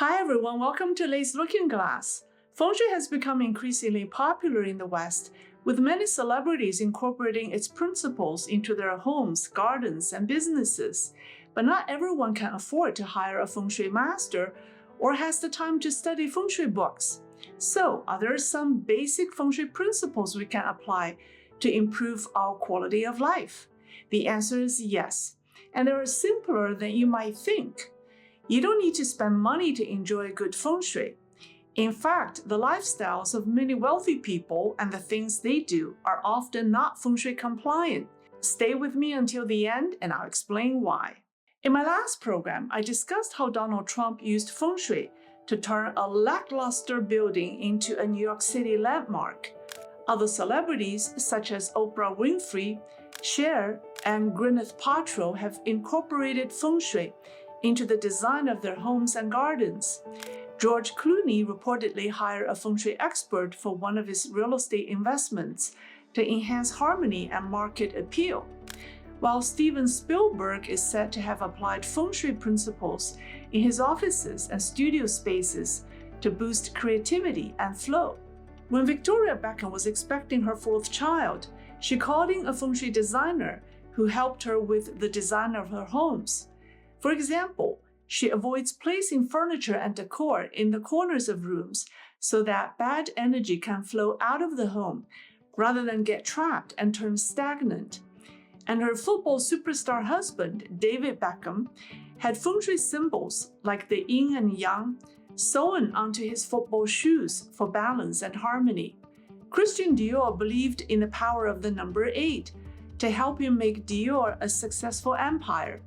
Hi everyone, welcome to Leisrealtalk. Feng Shui has become increasingly popular in the West, with many celebrities incorporating its principles into their homes, gardens, and businesses. But not everyone can afford to hire a Feng Shui master or has the time to study Feng Shui books. So, are there some basic Feng Shui principles we can apply to improve our quality of life? The answer is yes, and they are simpler than you might think. You don't need to spend money to enjoy good feng shui. In fact, the lifestyles of many wealthy people and the things they do are often not feng shui compliant. Stay with me until the end and I'll explain why. In my last program, I discussed how Donald Trump used feng shui to turn a lackluster building into a New York City landmark. Other celebrities such as Oprah Winfrey, Cher, and Gwyneth Paltrow have incorporated feng shui into the design of their homes and gardens. George Clooney reportedly hired a feng shui expert for one of his real estate investments to enhance harmony and market appeal, while Steven Spielberg is said to have applied feng shui principles in his offices and studio spaces to boost creativity and flow. When Victoria Beckham was expecting her fourth child, she called in a feng shui designer who helped her with the design of her homes. For example, she avoids placing furniture and decor in the corners of rooms so that bad energy can flow out of the home rather than get trapped and turn stagnant. And her football superstar husband, David Beckham, had feng shui symbols like the yin and yang sewn onto his football shoes for balance and harmony. Christian Dior believed in the power of the number 8 to help him make Dior a successful empire.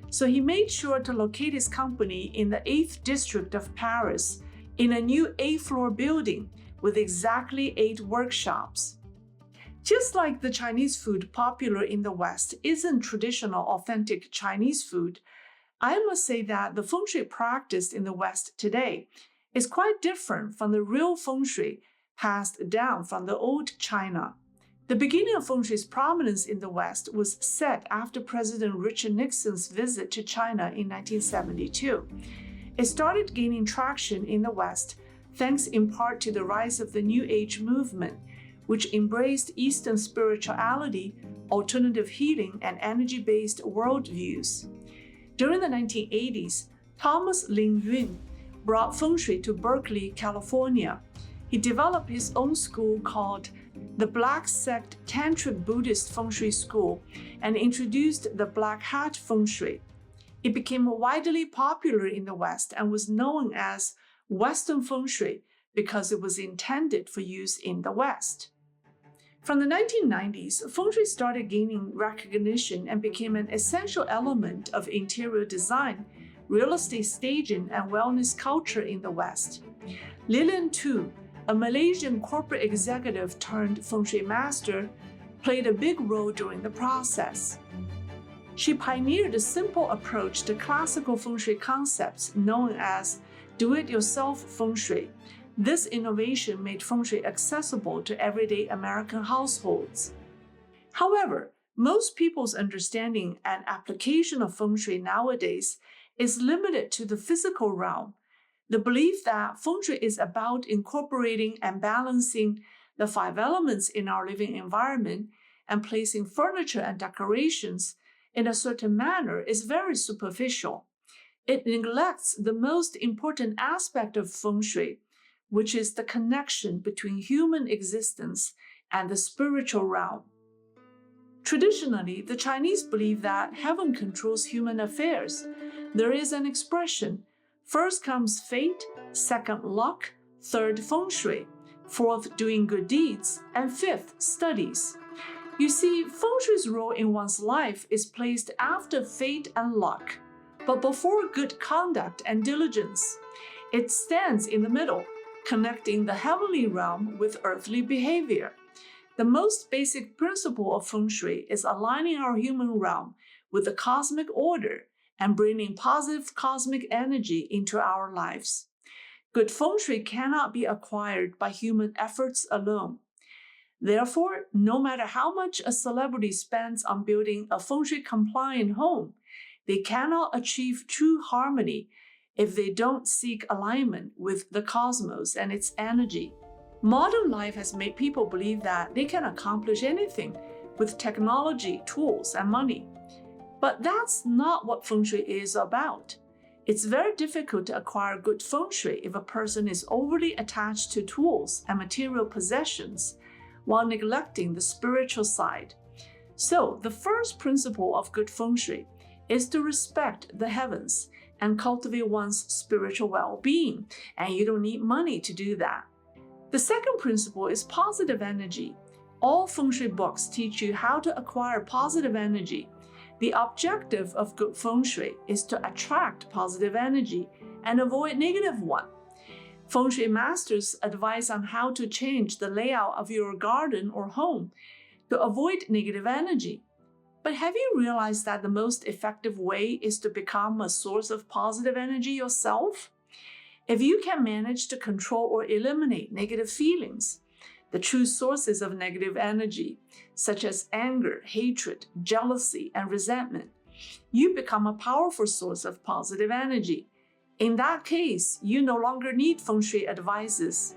So he made sure to locate his company in the 8th district of Paris in a new 8th-floor building with exactly 8 workshops. Just like the Chinese food popular in the West isn't traditional, authentic Chinese food, I must say that the feng shui practiced in the West today is quite different from the real feng shui passed down from the old China. The beginning of feng shui's prominence in the West was set after President Richard Nixon's visit to China in 1972. It started gaining traction in the West thanks in part to the rise of the New Age movement, which embraced Eastern spirituality, alternative healing, and energy-based worldviews. During the 1980s, Thomas Lin Yun brought feng shui to Berkeley, California. He developed his own school called the Black Sect Tantric Buddhist Feng Shui School and introduced the Black Hat Feng Shui. It became widely popular in the West and was known as Western Feng Shui because it was intended for use in the West. From the 1990s, Feng Shui started gaining recognition and became an essential element of interior design, real estate staging, and wellness culture in the West. Lilian Tu, a Malaysian corporate executive turned feng shui master, played a big role during the process. She pioneered a simple approach to classical feng shui concepts known as do-it-yourself feng shui. This innovation made feng shui accessible to everyday American households. However, most people's understanding and application of feng shui nowadays is limited to the physical realm. The belief that feng shui is about incorporating and balancing the 5 elements in our living environment and placing furniture and decorations in a certain manner is very superficial. It neglects the most important aspect of feng shui, which is the connection between human existence and the spiritual realm. Traditionally, the Chinese believe that heaven controls human affairs. There is an expression: first comes fate, second luck, third feng shui, fourth doing good deeds, and fifth studies. You see, feng shui's role in one's life is placed after fate and luck, but before good conduct and diligence. It stands in the middle, connecting the heavenly realm with earthly behavior. The most basic principle of feng shui is aligning our human realm with the cosmic order and bringing positive cosmic energy into our lives. Good feng shui cannot be acquired by human efforts alone. Therefore, no matter how much a celebrity spends on building a feng shui compliant home, they cannot achieve true harmony if they don't seek alignment with the cosmos and its energy. Modern life has made people believe that they can accomplish anything with technology, tools, and money. But that's not what feng shui is about. It's very difficult to acquire good feng shui if a person is overly attached to tools and material possessions while neglecting the spiritual side. So, the first principle of good feng shui is to respect the heavens and cultivate one's spiritual well-being, and you don't need money to do that. The second principle is positive energy. All feng shui books teach you how to acquire positive energy. The objective of good feng shui is to attract positive energy and avoid negative one. Feng shui masters advise on how to change the layout of your garden or home to avoid negative energy. But have you realized that the most effective way is to become a source of positive energy yourself? If you can manage to control or eliminate negative feelings, the true sources of negative energy, such as anger, hatred, jealousy, and resentment, you become a powerful source of positive energy. In that case, you no longer need feng shui advices.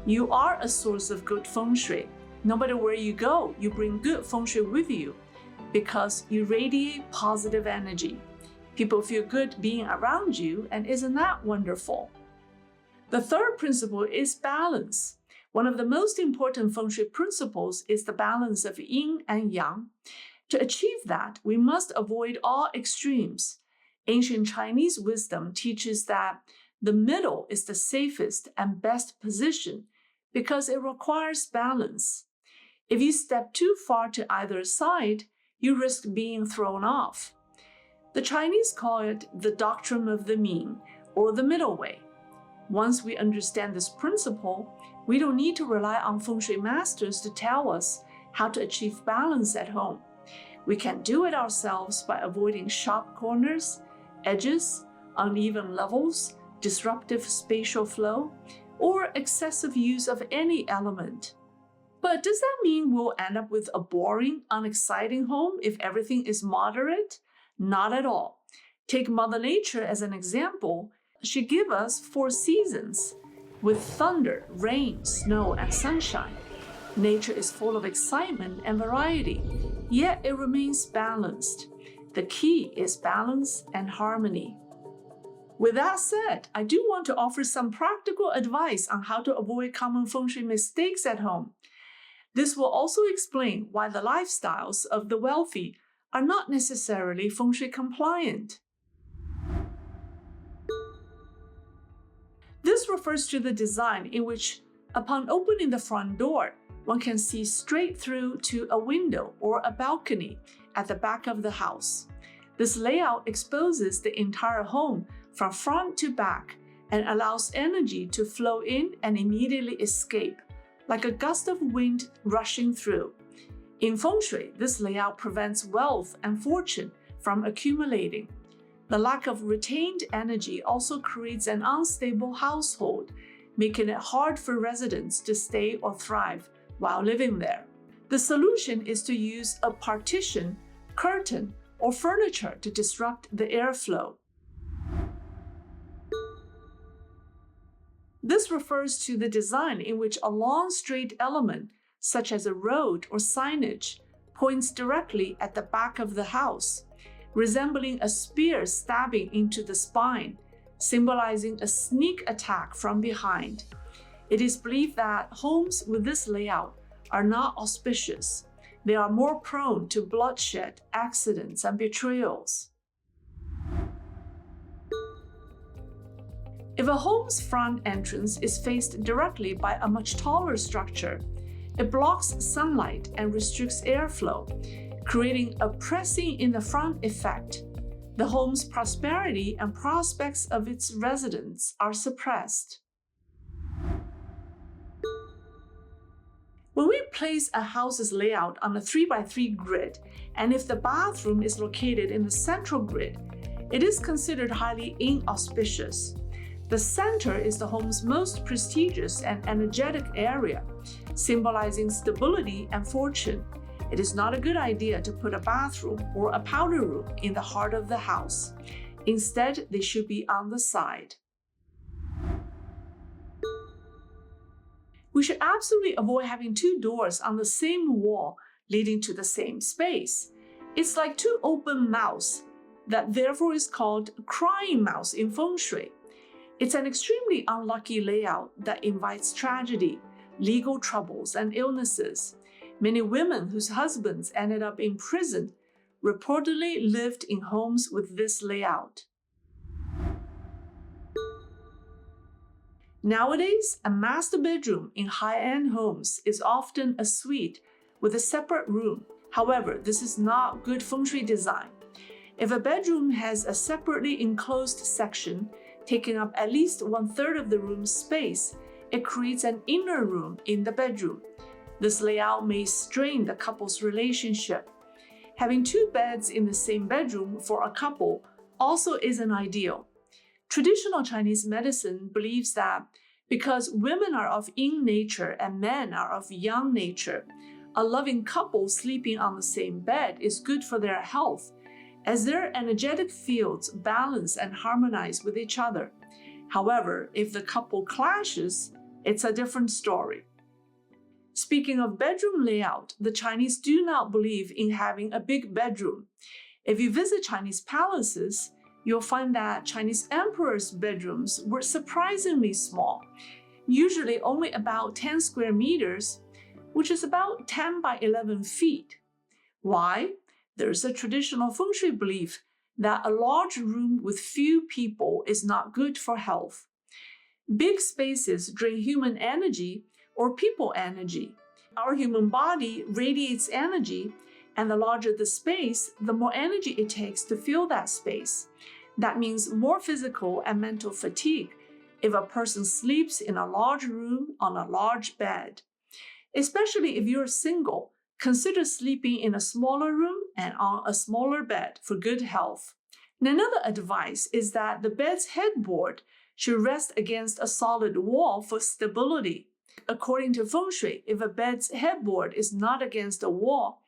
You are a source of good feng shui. No matter where you go, you bring good feng shui with you because you radiate positive energy. People feel good being around you, and isn't that wonderful? The third principle is balance. One of the most important feng shui principles is the balance of yin and yang. To achieve that, we must avoid all extremes. Ancient Chinese wisdom teaches that the middle is the safest and best position because it requires balance. If you step too far to either side, you risk being thrown off. The Chinese call it the doctrine of the mean, or the middle way. Once we understand this principle, we don't need to rely on feng shui masters to tell us how to achieve balance at home. We can do it ourselves by avoiding sharp corners, edges, uneven levels, disruptive spatial flow, or excessive use of any element. But does that mean we'll end up with a boring, unexciting home if everything is moderate? Not at all. Take Mother Nature as an example. She gives us 4 seasons with thunder, rain, snow, and sunshine. Nature is full of excitement and variety, yet it remains balanced. The key is balance and harmony. With that said, I do want to offer some practical advice on how to avoid common feng shui mistakes at home. This will also explain why the lifestyles of the wealthy are not necessarily feng shui compliant. This refers to the design in which, upon opening the front door, one can see straight through to a window or a balcony at the back of the house. This layout exposes the entire home from front to back and allows energy to flow in and immediately escape, like a gust of wind rushing through. In feng shui, this layout prevents wealth and fortune from accumulating. The lack of retained energy also creates an unstable household, making it hard for residents to stay or thrive while living there. The solution is to use a partition, curtain, or furniture to disrupt the airflow. This refers to the design in which a long straight element, such as a road or signage, points directly at the back of the house, resembling a spear stabbing into the spine, symbolizing a sneak attack from behind. It is believed that homes with this layout are not auspicious. They are more prone to bloodshed, accidents, and betrayals. If a home's front entrance is faced directly by a much taller structure, it blocks sunlight and restricts airflow, creating a pressing in the front effect. The home's prosperity and prospects of its residents are suppressed. When we place a house's layout on a 3x3 grid, and if the bathroom is located in the central grid, it is considered highly inauspicious. The center is the home's most prestigious and energetic area, symbolizing stability and fortune. It is not a good idea to put a bathroom or a powder room in the heart of the house. Instead, they should be on the side. We should absolutely avoid having two doors on the same wall leading to the same space. It's like two open mouths that therefore is called crying mouths in feng shui. It's an extremely unlucky layout that invites tragedy, legal troubles, and illnesses. Many women whose husbands ended up in prison reportedly lived in homes with this layout. Nowadays, a master bedroom in high-end homes is often a suite with a separate room. However, this is not good feng shui design. If a bedroom has a separately enclosed section taking up at least 1/3 of the room's space, it creates an inner room in the bedroom. This layout may strain the couple's relationship. Having two beds in the same bedroom for a couple also isn't ideal. Traditional Chinese medicine believes that because women are of yin nature and men are of yang nature, a loving couple sleeping on the same bed is good for their health, as their energetic fields balance and harmonize with each other. However, if the couple clashes, it's a different story. Speaking of bedroom layout, the Chinese do not believe in having a big bedroom. If you visit Chinese palaces, you'll find that Chinese emperors' bedrooms were surprisingly small, usually only about 10 square meters, which is about 10 by 11 feet. Why? There's a traditional feng shui belief that a large room with few people is not good for health. Big spaces drain human energy or people energy. Our human body radiates energy, and the larger the space, the more energy it takes to fill that space. That means more physical and mental fatigue if a person sleeps in a large room on a large bed. Especially if you're single, consider sleeping in a smaller room and on a smaller bed for good health. And another advice is that the bed's headboard should rest against a solid wall for stability. According to feng shui, if a bed's headboard is not against a wall,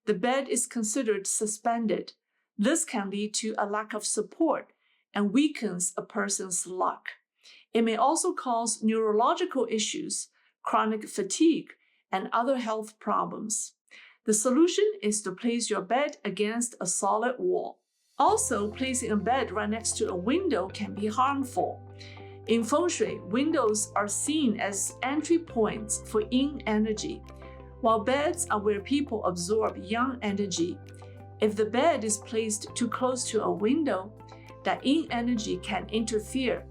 the bed is considered suspended. This can lead to a lack of support and weakens a person's luck. It may also cause neurological issues, chronic fatigue, and other health problems. The solution is to place your bed against a solid wall. Also, placing a bed right next to a window can be harmful. In feng shui, windows are seen as entry points for yin energy, while beds are where people absorb yang energy. If the bed is placed too close to a window, that yin energy can interfere,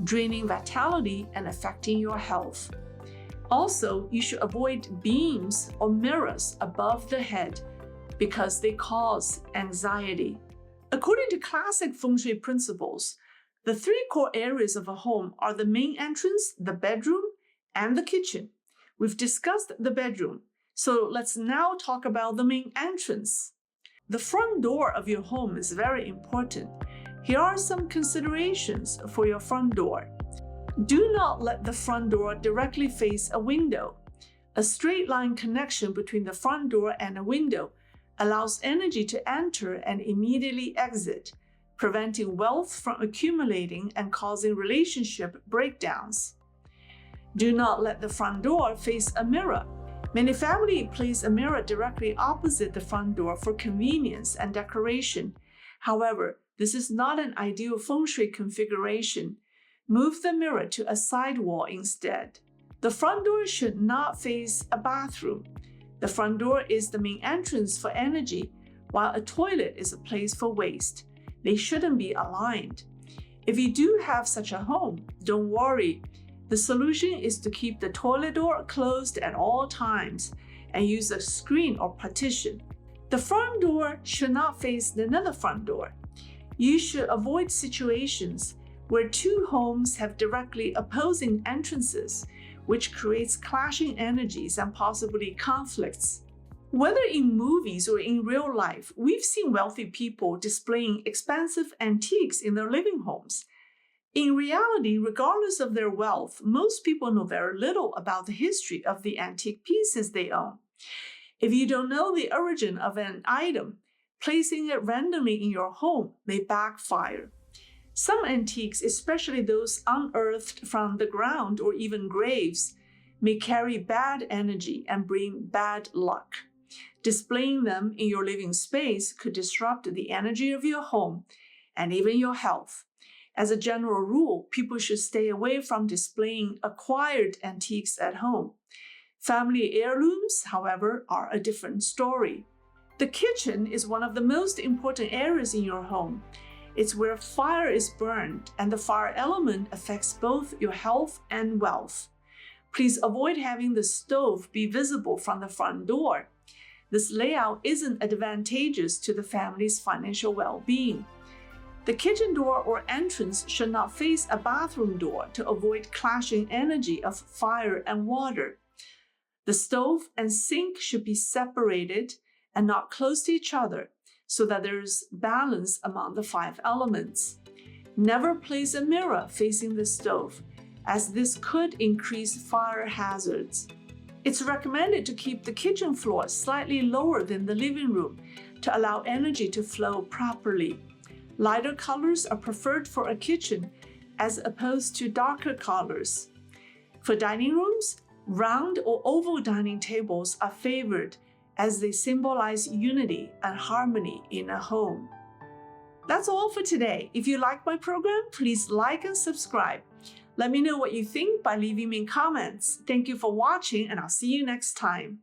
draining vitality and affecting your health. Also, you should avoid beams or mirrors above the head because they cause anxiety. According to classic feng shui principles, the three core areas of a home are the main entrance, the bedroom, and the kitchen. We've discussed the bedroom, so let's now talk about the main entrance. The front door of your home is very important. Here are some considerations for your front door. Do not let the front door directly face a window. A straight line connection between the front door and a window allows energy to enter and immediately exit, preventing wealth from accumulating and causing relationship breakdowns. Do not let the front door face a mirror. Many families place a mirror directly opposite the front door for convenience and decoration. However, this is not an ideal feng shui configuration. Move the mirror to a side wall instead. The front door should not face a bathroom. The front door is the main entrance for energy, while a toilet is a place for waste. They shouldn't be aligned. If you do have such a home, don't worry. The solution is to keep the toilet door closed at all times and use a screen or partition. The front door should not face another front door. You should avoid situations where two homes have directly opposing entrances, which creates clashing energies and possibly conflicts. Whether in movies or in real life, we've seen wealthy people displaying expensive antiques in their living homes. In reality, regardless of their wealth, most people know very little about the history of the antique pieces they own. If you don't know the origin of an item, placing it randomly in your home may backfire. Some antiques, especially those unearthed from the ground or even graves, may carry bad energy and bring bad luck. Displaying them in your living space could disrupt the energy of your home and even your health. As a general rule, people should stay away from displaying acquired antiques at home. Family heirlooms, however, are a different story. The kitchen is one of the most important areas in your home. It's where fire is burned, and the fire element affects both your health and wealth. Please avoid having the stove be visible from the front door. This layout isn't advantageous to the family's financial well-being. The kitchen door or entrance should not face a bathroom door to avoid clashing energy of fire and water. The stove and sink should be separated and not close to each other so that there's balance among the 5 elements. Never place a mirror facing the stove, as this could increase fire hazards. It's recommended to keep the kitchen floor slightly lower than the living room to allow energy to flow properly. Lighter colors are preferred for a kitchen as opposed to darker colors. For dining rooms, round or oval dining tables are favored as they symbolize unity and harmony in a home. That's all for today. If you like my program, please like and subscribe. Let me know what you think by leaving me comments. Thank you for watching, and I'll see you next time.